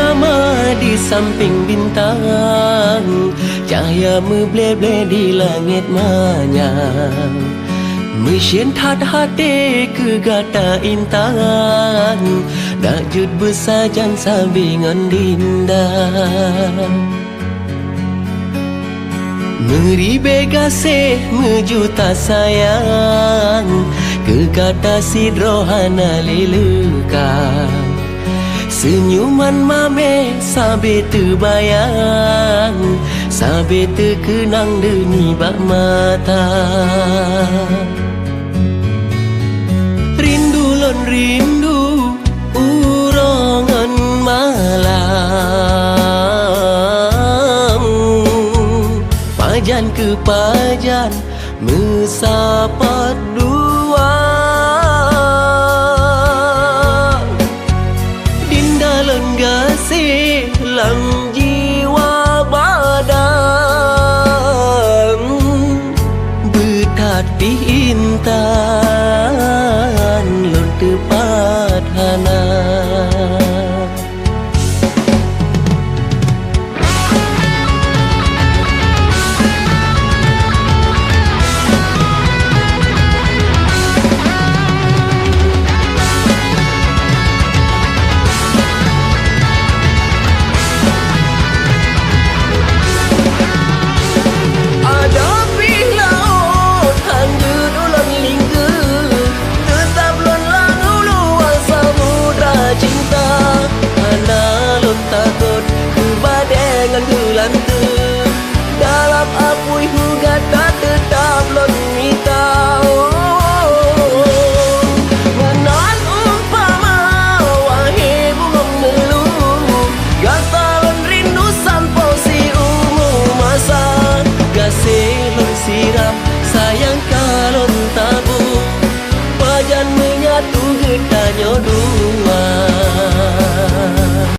bersama di samping bintang, cahaya memble-ble di langit manyang, mesin that hati ke gata intan, dak jut besajan sambingan dinda. Meribe gasih mejuta sayang, ke kata sidrohana lilukan, senyuman mame sabe terbayang, sabe terkenang deni bak mata. Rindu lon rindu urongan malam, pajan ke pajan mesapat dua. Dinda lenggasi lang jiwa badan, betati intan lon tepat hana. Dalam apui hugat tak tetap lon mita. Menan umpama wahai bumong melu, gata lon rindu sampo si umu masa. Gasih lon siram sayang kalon tabu, pajan menyatu getanyo dua.